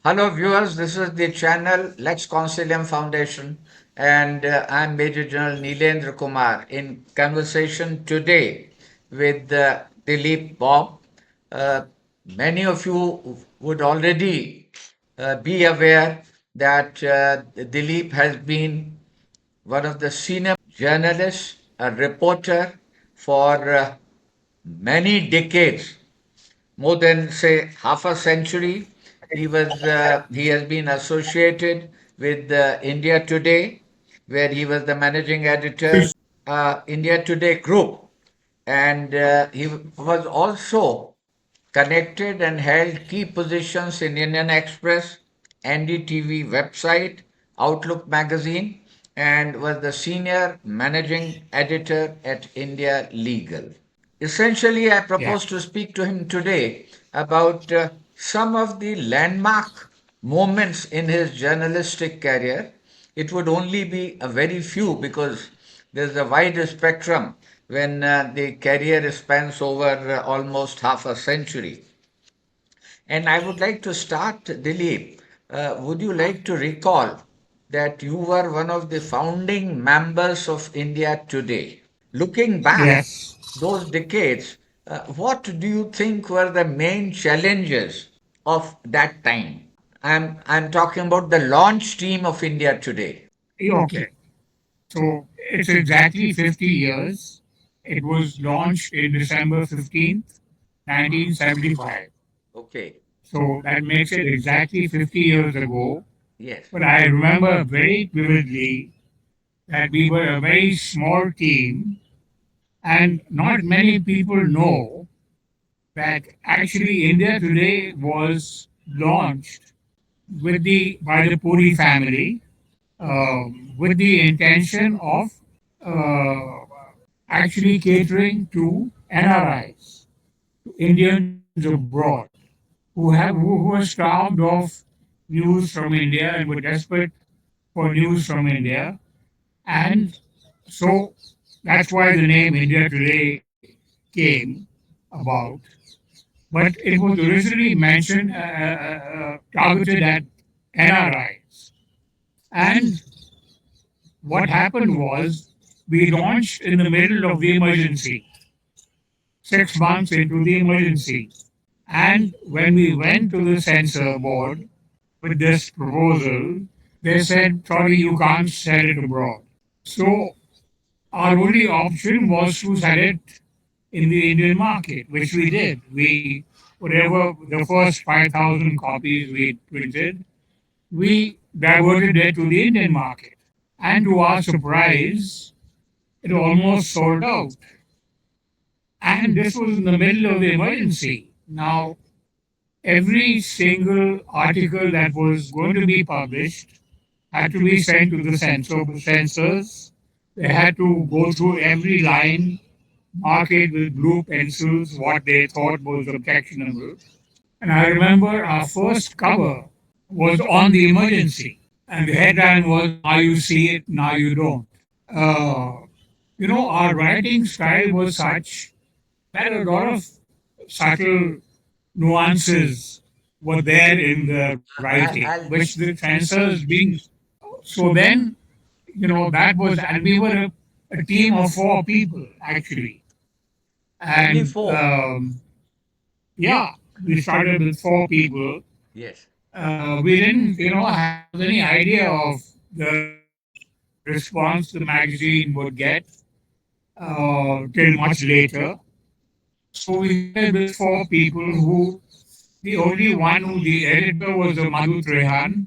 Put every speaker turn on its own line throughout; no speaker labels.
Hello, viewers. This is the channel Lex Consilium Foundation, and I'm Major General Neelendra Kumar in conversation today with Dilip Bobb. Uh, Many of you would already be aware that Dilip has been one of the senior journalists, a reporter for many decades, more than say half a century. He has been associated with India Today, where he was the managing editor, India Today Group, and he was also connected and held key positions in Indian Express, NDTV website, Outlook magazine, and was the senior managing editor at India Legal. Essentially, I
Yeah.
propose to speak to him today about some of the landmark moments in his journalistic career. It would only be a very few because there's a wide spectrum when the career spans over almost half a century. And I would like to start, Dilip. Would you like to recall that you were one of the founding members of India Today? Looking back
Yes.
those decades, what do you think were the main challenges of that time? I'm talking about the launch team of India Today.
Okay. So it's exactly 50 years. It was launched in December 15th, 1975.
Okay.
So that makes it exactly 50 years ago.
Yes.
But I remember very vividly that we were a very small team, and not many people know that actually India Today was launched by the Puri family with the intention of uh, actually catering to NRIs, to Indians abroad, who were starved of news from India and were desperate for news from India. And so that's why the name India Today came about. But it was originally mentioned, targeted at NRIs. And what happened was we launched in the middle of the emergency, 6 months into the emergency. And when we went to the censor board with this proposal, they said, sorry, you can't sell it abroad. So our only option was to sell it in the Indian market, which we did. Whatever the first 5,000 copies we printed, we diverted it to the Indian market. And to our surprise, it almost sold out. And this was in the middle of the emergency. Now, every single article that was going to be published had to be sent to the censors. They had to go through every line, mark it with blue pencils, what they thought was objectionable. And I remember our first cover was on the emergency. And the headline was, now you see it, now you don't. Uh, our writing style was such that a lot of subtle nuances were there in the writing,
I'll
which the censors being. So then, that was, and we were a team of 4 people actually.
only
And
four.
yeah, we started with 4 people.
Yes.
We didn't, have any idea of the response the magazine would get till much later. So we started with 4 people who, the only one who, the editor was the Madhu Trehan,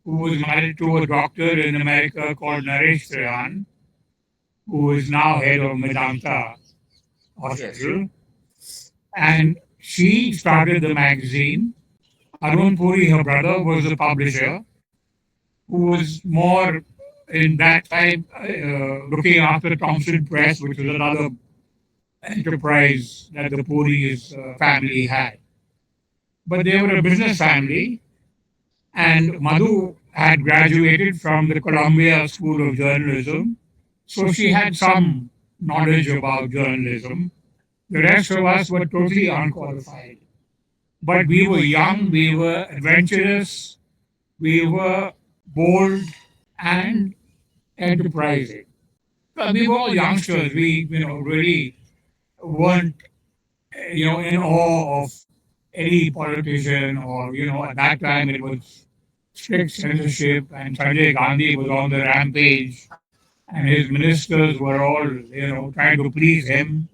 who was married to a doctor in America called Naresh Trehan, who is now head of Medanta
Yes.
Hospital. And she started the magazine. Arun Puri, her brother, was the publisher, who was more in that time looking after Thompson Press, which was another enterprise that the Puri's family had. But they were a business family, and Madhu had graduated from the Columbia School of Journalism, so she had some knowledge about journalism. The rest of us were totally unqualified. but we were young, we were adventurous, we were bold and enterprising. We were all youngsters. We, really weren't, in awe of any politician or, at that time it was strict censorship and Sanjay Gandhi was on the rampage and his ministers were all, trying to please him.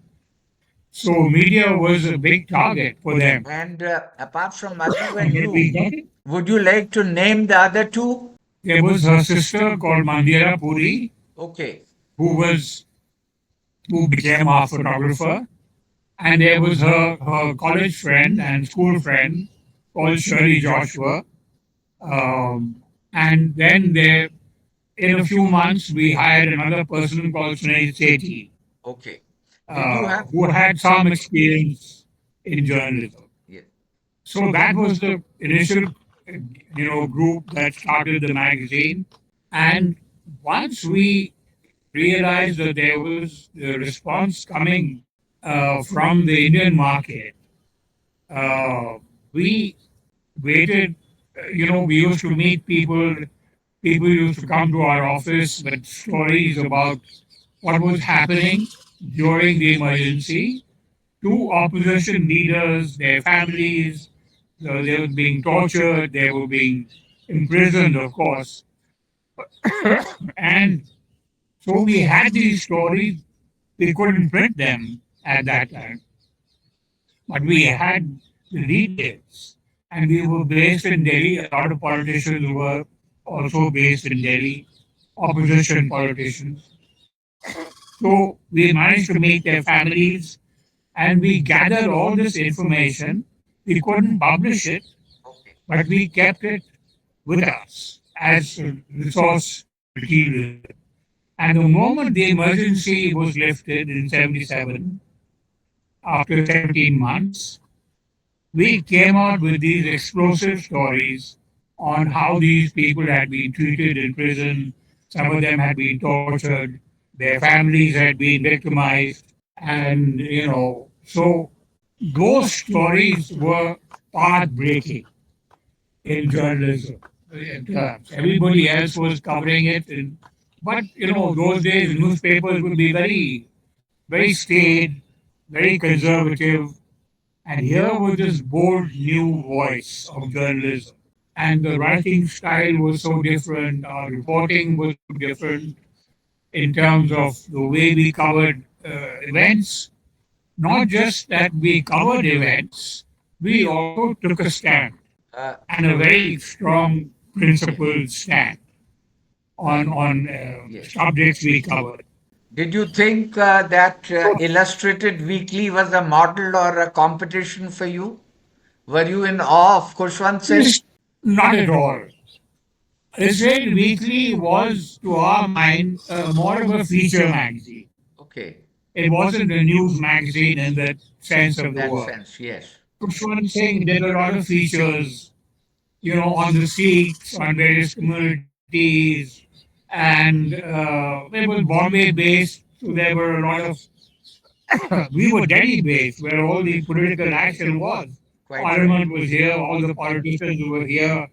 So media was a big target for them.
And apart from Madhu and
But we
you,
got it.
would you like to name the other two?
There was her sister called Mandira Puri,
Okay.
who was who became our photographer, and there was her college friend and school friend called Shirley Joshua. And then there, in a few months, we hired another person called Sunil Sethi,
Okay. Did you have?
who had some experience in journalism.
Yes.
So that was the initial, group that started the magazine. And once we realized that there was the response coming from the Indian market, uh, we waited. We used to meet people. People used to come to our office with stories about what was happening during the emergency to opposition leaders, their families. So they were being tortured, they were being imprisoned, of course. And so we had these stories. We couldn't print them at that time, but we had the details. And we were based in Delhi. A lot of politicians were also based in Delhi, opposition politicians. So we managed to meet their families and we gathered all this information. We couldn't publish it,
Okay.
but we kept it with us as a resource material. And the moment the emergency was lifted in 77, after 17 months, we came out with these explosive stories on how these people had been treated in prison. Some of them had been tortured, their families had been victimized. And, so those stories were path breaking in journalism. Everybody else was covering it. But, those days newspapers would be very, very staid, very conservative. And here was this bold new voice of journalism. And the writing style was so different, our reporting was so different in terms of the way we covered events. Not just that we covered events, we also took a stand
Uh,
and a very strong principled stand on
yes.
subjects we covered.
Did you think that Illustrated Weekly was a model or a competition for you? Were you in awe of Kushwant Singh?
This, not at all. Israel Weekly was, to our mind, more of a feature magazine.
Okay.
It wasn't a news magazine in that sense
In
of the
that
word.
sense, yes.
Kushwan Singh did a lot of features, on the Sikhs, on various communities, and it was Bombay based, so there were a lot of. We were Delhi based, where all the political action was.
Quite right.
Parliament was here, all the politicians were here,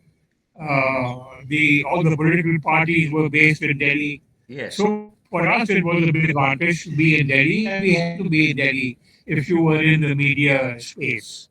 the all the political parties were based in Delhi.
Yes.
So for us, it was a big advantage to be in Delhi, and we had to be in Delhi if you were in the media space.